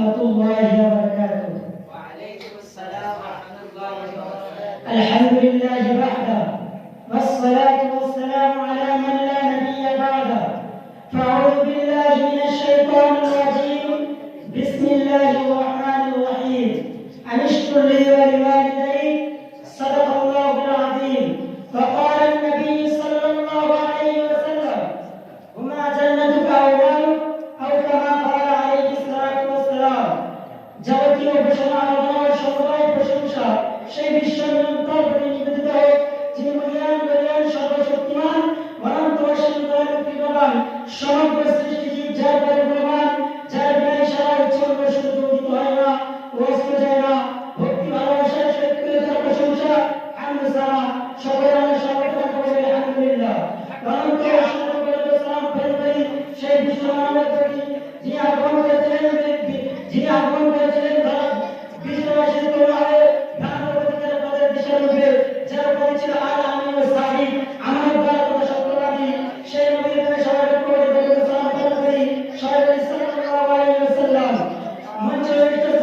ورحمة الله وبركاته. وعليكم السلام ورحمة الله وبركاته. الحمد لله وحده والصلاة والسلام على من لا نبي بعده. فأعوذ بالله من الشيطان الرجيم. بسم الله الرحمن الرحيم. أن اشكر لي ولوالديك صدق الله العظيم. فقال النبي صلى الله عليه وسلم: هما جنتك أولادك، أو كما قال عليه الصلاة والسلام. যাবতীয় ঘোষণা আরাধনার সমবায় প্রশংসা সেই বিশ্বনিয়ন্ত্রণ নিবেদিত হোক, যিনি মহিয়ান বলিয়ান সর্বশক্তিমান অনন্ত অসীম দয়ালু কৃপাবান সমগ্র সৃষ্টি জীব যার পরিপূর্ণ, যার বিনা ইশারা ইচ্ছে অন্য শুধু উদিত হয় না, ওয়াস্ত যায় না। ভক্তি ভালোবাসার সহিত করে তার প্রশংসা হামদ সানা সকলের আমরা সর্বদা করি আলহামদুলিল্লাহ। অনন্ত অসীম দয়ালু সালাম প্রেরণ করি সেই বিশ্বমানবের প্রতি যিনি আগমন করেছিলেন বিশ্ববাসীর কল্যাণে জ্ঞানবতীদের পদের দিশারূপে, যার পদে ছিল আল আমিন ও সাহিদ আমার দ্বারা তথা সত্যবাদী সেই নবীর নামে সবাইকে পবিত্র সালাম প্রেরণ করি। সবাই সাল্লাল্লাহু আলাইহি ওয়াসাল্লাম। মঞ্চে উপস্থিত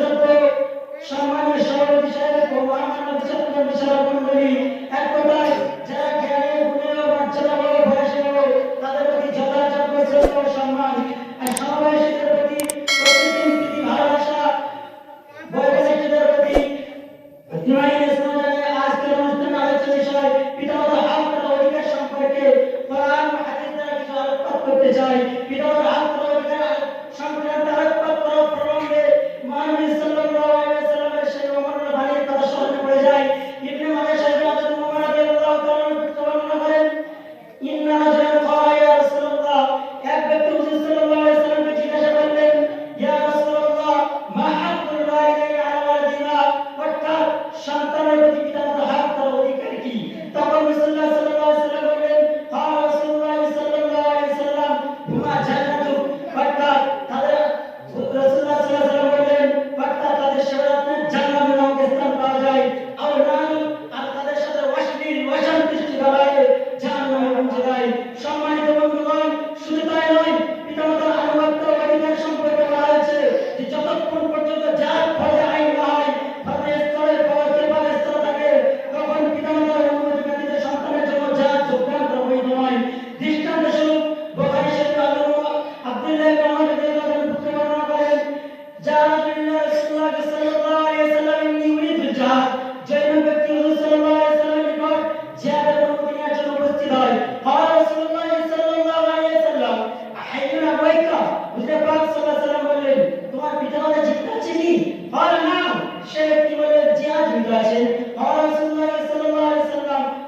সম্মানীয় সভাপতি সাহেব ও মহামান্য বিচারক মণ্ডলী, এক কথায় যারা জ্ঞানে গুণে ও মর্যাদা ও বয়সে তাদের প্রতি যথাযথ শ্রদ্ধা ও সম্মান, আর সমাবেশীদের প্রতি প্রতিদিন প্রীতি ভালোবাসা বয়োজ্যেষ্ঠদের প্রতি ইসলামী জানিয়ে আজকের অনুষ্ঠানে আলোচ্য বিষয় পিতামাতার হক তথা অধিকার সম্পর্কে কোরআন ও হাদিস দ্বারা কিছু আলোকপাত করতে চাই। পিতামাতার হক তথা অধিকার সংক্রান্ত আলোকপাত করার প্রসঙ্গে মহানবী সাল্লাল্লাহু আলাইহি ওয়াসাল্লামের সেই অমূল্য বাণীর কথা স্মরণে পড়ে যায়। ইবনে মাজাহ শরীফে হযরত মুহাম্মদ রাদিয়াল্লাহু তাআলা বর্ণনা করেন, ইন্না রাজুলান ক্বালা ইয়া রাসূলুল্লাহ, এক ব্যক্তি হুজুর সাল্লাল্লাহু আলাইহি ওয়াসাল্লামকে জিজ্ঞাসা করলেন, ইয়া রাসূলুল্লাহ মা হাক্কুল ওয়ালিদাইনি আলা ওয়ালাদিহিমা, অর্থাৎ সন্তানের প্রতি পিতামাতার হক তার অধিকার কি? তখন রাসূলুল্লাহ সাল্লাল্লাহু আলাইহি ওয়াসাল্লাম বললেন, ক্বালা রাসূলুল্লাহ সাল্লাল্লাহু আলাইহি ওয়াসাল্লাম হুমা জান্নাতুক, অর্থাৎ তাদের রাসূলুল্লাহ সাল্লাল্লাহু আলাইহি ওয়াসাল্লাম বললেন, অর্থাৎ তাদের সেবা যত্নে জান্নাতের নামে স্থান পাওয়া যায়। আর নারী আর তাদের সাথে অশ্লীল অসন্তুষ্টি বাড়ায় জাহান্নামে পৌঁছে দেয়। সম্মানিত বন্ধুগণ, শুধু তাই নয়, পিতামাতার আনুগত্য অধিকার সম্পর্কে বলা হয়েছে যে যতক্ষণ পর্যন্ত যার ফলে আইন না হয়, ফলে স্তরে কেবল স্তর থাকে, তখন পিতামাতার অনুমতি ব্যতীত সন্তানের জন্য যার যোগ্যান্ত বৈধ নয়। দৃষ্টান্তস্বরূপ বুখারী শরীফে আব্দুল্লাহ ইবনে ওমর রাদিয়াল্লাহু আনহু পুত্র বর্ণনা করেন, রাসূলুল্লাহ সাল্লাল্লাহু আলাইহি ওয়াসাল্লাম ইন্নী উরিদুল জিহাদ, জৈন ব্যক্তি হুজুর সাল্লাল্লাহু আলাইহি ওয়াসাল্লামের নিকট জিহাদের অনুমতি নেওয়ার জন্য উপস্থিত হয়। রাসূলুল্লাহ সাল্লাল্লাহু আলাইহি ওয়াসাল্লাম আহাইয়ুন আবাইকা, হুজুর পাক সাল্লাল্লাহু আলাইহি ওয়াসাল্লাম বললেন, তোমার পিতামাতা জীবিত আছে কি? না। সে ব্যক্তি বললেন, জিহাদ জীবিত আছেন। রাসূলুল্লাহ সাল্লাল্লাহু আলাইহি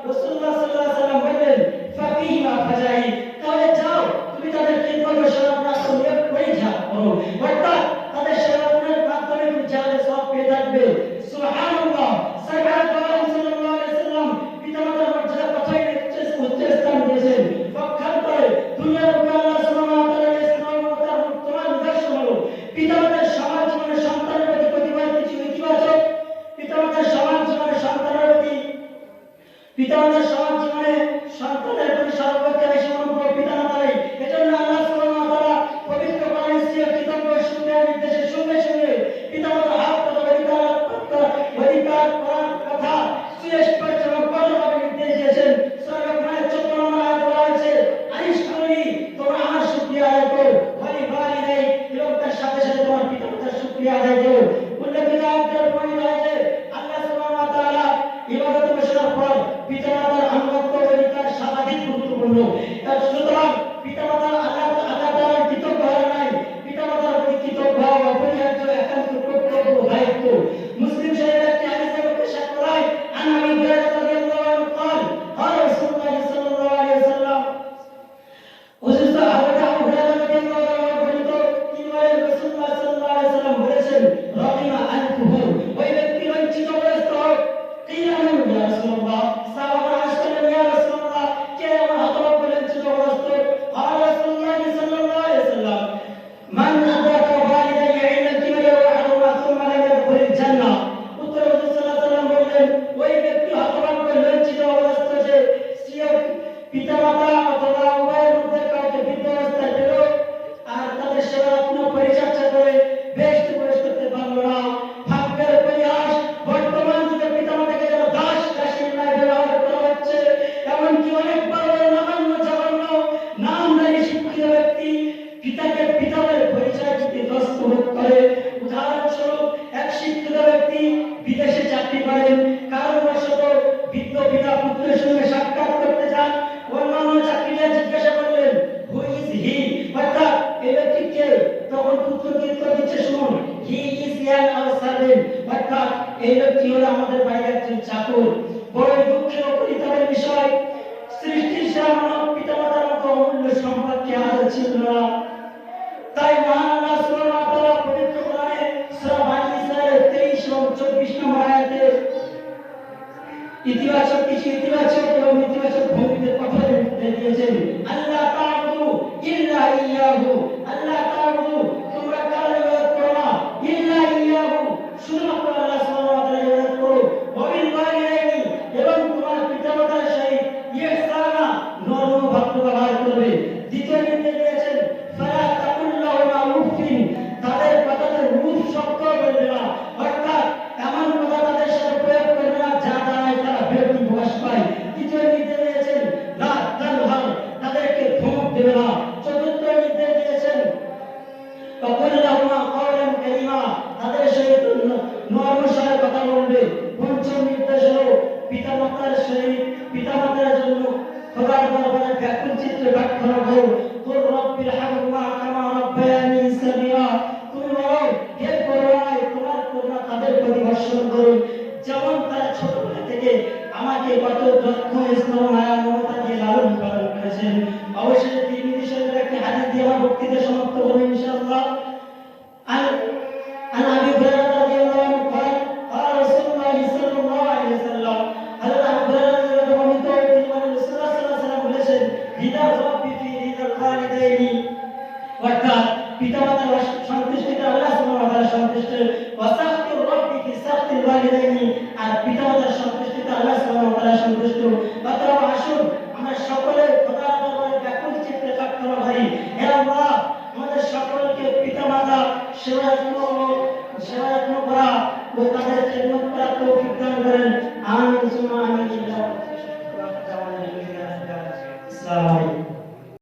ওয়াসাল্লাম বললেন, ফাফিহিমা ফাজাহিদ, তাহলে যাও তুমি তাদের খিদমত ও সেবা প্রাপ্ত নিয়োগ করে যাও করো, অর্থাৎ তাদের সেবা করার মাধ্যমে তুমি জিহাদের সওয়াব পেয়ে থাকবে। সুবহানাল্লাহ। সরকার সাল্লাল্লাহু আলাইহি ওয়াসাল্লাম পিতামাতার মর্যাদার কথাই উচ্চ স্থান দিয়েছেন। পক্ষান্তরে দুনিয়ার বুকে আল্লাহ সুবহানাহু ওয়া তাআলার ইসলাম ও তার তোমার নিদর্শন হলো পিতামাতার সমাজ জীবনে সন্তানের প্রতি প্রতিবার কিছু ইতিবাচক, পিতামাতার সমাজ জীবনে সন্তানের প্রতি সর্বোচ্চ বেশি অনুগ্রহ পিতামাতারই। এজন্য আল্লাহ সুবহানাহু ওয়া তাআলা পবিত্র কোরআনে স্বীয় কৃতজ্ঞ সুন্দর নির্দেশের সঙ্গে সঙ্গে পিতামাতার হক তথা অধিকার করার কথা সুস্পষ্ট এবং কঠোরভাবে নির্দেশ দিয়েছেন। সূরা লোকমানের 14 নম্বর আয়াতে বলা হয়েছে, আনিশকুরনি, তোমরা আমার শুকরিয়া আদায় করো, ওয়ালিদাইক, এবং তার সাথে সাথে তোমার পিতামাতার শুকরিয়া আদায় করো। উল্লেখিত আয়াতে প্রমাণিত হয়েছে আল্লাহ সুবহানাহু ওয়া তাআলা ইবাদত ঘোষণার পর পিতামাতার আনুগত্য অধিকার সর্বাধিক গুরুত্বপূর্ণ। সুতরাং পিতামাতার আল্লাহ তাআলার কৃতজ্ঞ হওয়া নাই, পিতামাতার প্রতি কৃতজ্ঞ হওয়া অপরিহার্য একান্ত কর্তব্য ও দায়িত্ব। মুসলিম শরীফের একটি হাদিসের মধ্যে সাক্ষ্য দেয়, আন আবী হুরায়রা রাদিয়াল্লাহু আনহু قال قال رسول الله صلى الله عليه وسلم, হুজুর আবু হুরায়রা রাদিয়াল্লাহু আনহু বর্ণিত, তিনি বলেন, রাসূলুল্লাহ সাল্লাল্লাহু আলাইহি ওয়াসাল্লাম বলেছেন, রাদিমা আনকুহু, ওই ব্যক্তি বঞ্চিতগ্রস্ত হোক। কিয়া মান ইয়া রাসূলুল্লাহ, সাহাবারা আসলেন, ইয়া রাসূলুল্লাহ, কে আমার হতভাগ্য বঞ্চিতগ্রস্ত? রাসূলুল্লাহ সাল্লাল্লাহু আলাইহি ওয়াসাল্লাম, মান আদরাকা ওয়ালিদাইহি ইনদাল কিবরি ওয়া আহাদুহুমা সুম্মা লাম ইয়াদখুলিল জান্নাহ। উত্তরে হুজুর সাল্লাল্লাহু আলাইহি ওয়াসাল্লাম বললেন, ওই ব্যক্তি হতভাগ্য বঞ্চিতগ্রস্ত যে পিতামাতা অথবা উভয়ের মধ্যে কাউকে বৃদ্ধ অবস্থায় পেল আর তাদের সেবা যত্ন পরিচর্যা করে বেশ করে। উদাহরণস্বরূপ এক শিক্ষিত ব্যক্তি বিদেশে চাকরি করেন, কারণবশত বৃদ্ধ পিতা পুত্রের সঙ্গে সাক্ষাৎ করতে চান। অন্যান্য চাকরিরা জিজ্ঞাসা করলেন, হু ইজ হি, অর্থাৎ এই ব্যক্তি কে? তখন পুত্র কি উত্তর দিচ্ছে, শুনুন, হি ইজ আওয়ার সার্ভেন্ট, অর্থাৎ এই ব্যক্তি হলো আমাদের বাইরে একজন চাকর। বড় দুঃখের ও পরিতাপের বিষয়, সৃষ্টির সেরা মানব পিতামাতার মতো অমূল্য সম্পদকে আদর ছিল না। তাই মহান আল্লাহ সুবহানাহু ওয়া তাআলা পবিত্র কোরআনে সূরা বানী ইসরাঈলের 23 এবং 24 নম্বর আয়াতে কিছু ইতিবাচক এবং নেতিবাচক ভঙ্গিতে কথা দিয়েছেন। আল্লাহ তা'বুদু ইল্লা ইয়্যাহু, আল্লাহ তা'বুদু, তোমরা কারো ইবাদত করো না, ইল্লা ইয়্যাহু, শুধুমাত্র আল্লাহ সুবহানাহু ওয়া তাআলার ইবাদত করো। ওয়া বিল ওয়ালিদাইনি, এবং তোমার পিতামাতার সহিত ইহসানা, নরম ভাব ব্যবহার করবে। দ্বিতীয় নির্দেশ দিয়েছেন, ফালা তাকুল লাহুমা উফিন, তাদের কথাতে উফ শব্দ বলবে না, অর্থাৎ এমন কথা তাদের সাথে প্রয়োগ করবে না যা দ্বারাই তারা বিরক্তি প্রকাশ পায়। তৃতীয় নির্দেশ দিয়েছেন, লা তানহার, তাদেরকে ধমক দেবে না। চতুর্থ নির্দেশ দিয়েছেন, ফাকুল লাহুমা কওলান কারীমা, তাদের সহিত নরম স্বরে কথা বলবে। পঞ্চম নির্দেশ হলো পিতামাতার জন্য খোদার দরবারে ব্যাকুল চিত্রে প্রার্থনা করো, কুর রাব্বির হামহুমা কামা রাব্বায়ানি সাগীরা, তুমি বলো, হে করুণাময়, তোমার করুণা তাদের প্রতি বর্ষণ করুন, যেমন তারা ছোটবেলা থেকে আমাকে কত যত্ন, স্নেহ, মায়া, মমতা দিয়ে লালন পালন করেছেন। অবশেষে তিরমিজি শরীফের একটি হাদিস দিয়ে আমার বক্তৃতা সমাপ্ত করব ইনশাআল্লাহ। عن ابي هريره رضي الله عنه قال قال رسول الله صلى الله عليه وسلم, হযরত আবু হুরায়রা রাদিয়াল্লাহু আনহু তিনি রাসূলুল্লাহ সাল্লাল্লাহু আলাইহি ওয়াসাল্লাম বলেছেন, রিদা রাব্বি ফি রিদাল ওয়ালিদাইনি, অর্থাৎ পিতামাতার সন্তুষ্টিতে আল্লাহ সুবহানাহু ওয়া তাআলা সন্তুষ্ট, ওয়া সাখতু রাব্বি ফি সাখতিল ওয়ালিদাইনি, আর পিতামাতার সন্তুষ্টিতে আল্লাহ সুবহানাহু ওয়া তাআলা সন্তুষ্ট। অতএব আসুন আমরা সকলে খোদার দরবারে ব্যাকুল চিত্তে প্রার্থনা করি, হে আল্লাহ, আমাদের সকলকে পিতামাতা সেবা যত্ন করা ও তাদের খেদমত করার তৌফিক দান করেন। আমিন সুম্মা আমিন। আসসালামু আলাইকুম।